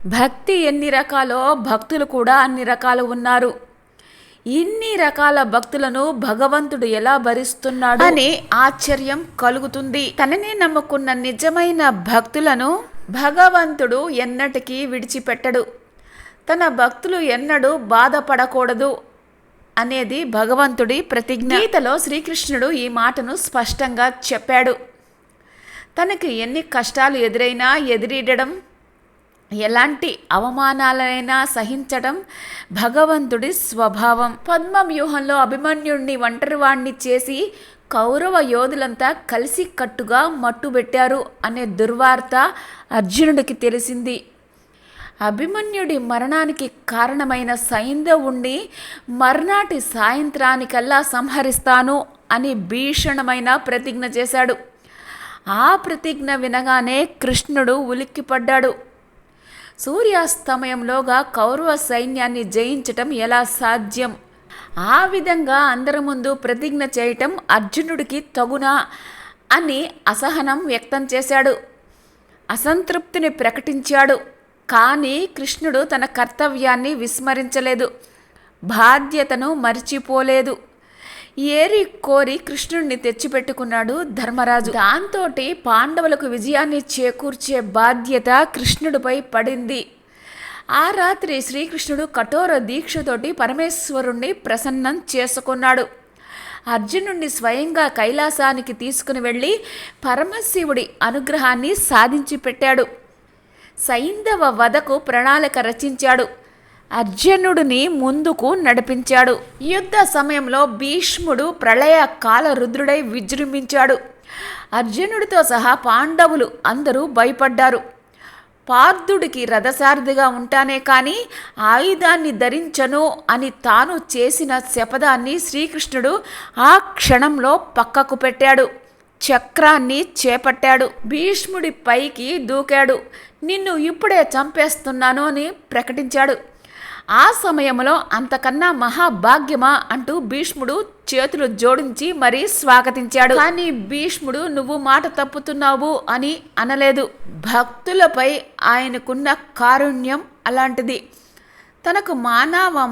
భక్తి ఎన్ని రకాలో భక్తులు కూడా అన్ని రకాలు ఉన్నారు. ఇన్ని రకాల భక్తులను భగవంతుడు ఎలా భరిస్తున్నాడు అని ఆశ్చర్యం కలుగుతుంది. తనని నమ్ముకున్న నిజమైన భక్తులను భగవంతుడు ఎన్నటికీ విడిచిపెట్టడు. తన భక్తులు ఎన్నడూ బాధపడకూడదు అనేది భగవంతుడి ప్రతిజ్ఞ. గీతలో శ్రీకృష్ణుడు ఈ మాటను స్పష్టంగా చెప్పాడు. తనకి ఎన్ని కష్టాలు ఎదురైనా ఎదిరీడడం, ఎలాంటి అవమానాలైనా సహించడం భగవంతుడి స్వభావం. పద్మవ్యూహంలో అభిమన్యుడిని ఒంటరివాణ్ణి చేసి కౌరవ యోధులంతా కలిసి కట్టుగా మట్టుబెట్టారు అనే దుర్వార్త అర్జునుడికి తెలిసింది. అభిమన్యుడి మరణానికి కారణమైన సైంధవుణ్ణి మర్నాటి సాయంత్రానికల్లా సంహరిస్తాను అని భీషణమైన ప్రతిజ్ఞ చేశాడు. ఆ ప్రతిజ్ఞ వినగానే కృష్ణుడు ఉలిక్కిపడ్డాడు. సూర్యాస్తమయంలోగా కౌరవ సైన్యాన్ని జయించటం ఎలా సాధ్యం? ఆ విధంగా అందరి ముందు ప్రతిజ్ఞ చేయటం అర్జునుడికి తగునా అని అసహనం వ్యక్తం చేశాడు. అసంతృప్తిని ప్రకటించాడు. కానీ కృష్ణుడు తన కర్తవ్యాన్ని విస్మరించలేదు, బాధ్యతను మరిచిపోలేదు. ఏరి కోరి కృష్ణుడిని తెచ్చిపెట్టుకున్నాడు ధర్మరాజు. దాంతోటి పాండవులకు విజయాన్ని చేకూర్చే బాధ్యత కృష్ణుడిపై పడింది. ఆ రాత్రి శ్రీకృష్ణుడు కఠోర దీక్షతోటి పరమేశ్వరుణ్ణి ప్రసన్నం చేసుకున్నాడు. అర్జునుడిని స్వయంగా కైలాసానికి తీసుకుని వెళ్ళి పరమశివుడి అనుగ్రహాన్ని సాధించి పెట్టాడు. సైంధవ వధకు ప్రణాళిక రచించాడు. అర్జునుడిని ముందుకు నడిపించాడు. యుద్ధ సమయంలో భీష్ముడు ప్రళయ కాల రుద్రుడై విజృంభించాడు. అర్జునుడితో సహా పాండవులు అందరూ భయపడ్డారు. పార్థుడికి రథసారథిగా ఉంటానే కానీ ఆయుధాన్ని ధరించను అని తాను చేసిన శపథాన్ని శ్రీకృష్ణుడు ఆ క్షణంలో పక్కకు పెట్టాడు. చక్రాన్ని చేపట్టాడు. భీష్ముడి పైకి దూకాడు. నిన్ను ఇప్పుడే చంపేస్తున్నాను అని ప్రకటించాడు. ఆ సమయంలో అంతకన్నా మహాభాగ్యమా అంటూ భీష్ముడు చేతులు జోడించి మరీ స్వాగతించాడు. కానీ భీష్ముడు నువ్వు మాట తప్పుతున్నావు అని అనలేదు. భక్తులపై ఆయనకున్న కారుణ్యం అలాంటిది. తనకు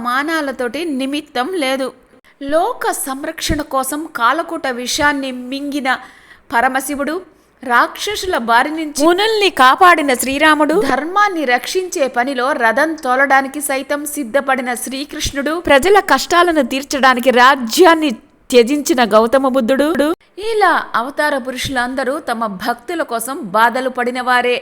మానాలతోటి నిమిత్తం లేదు. లోక సంరక్షణ కోసం కాలకూట విషాన్ని మింగిన పరమశివుడు, రాక్షసుల బారి నుంచి మునుల్ని కాపాడిన శ్రీరాముడు, ధర్మాన్ని రక్షించే పనిలో రథం తోలడానికి సైతం సిద్ధపడిన శ్రీకృష్ణుడు, ప్రజల కష్టాలను తీర్చడానికి రాజ్యాన్ని త్యజించిన గౌతమ బుద్ధుడు, ఇలా అవతార పురుషులందరూ తమ భక్తుల కోసం బాధలు పడినవారే.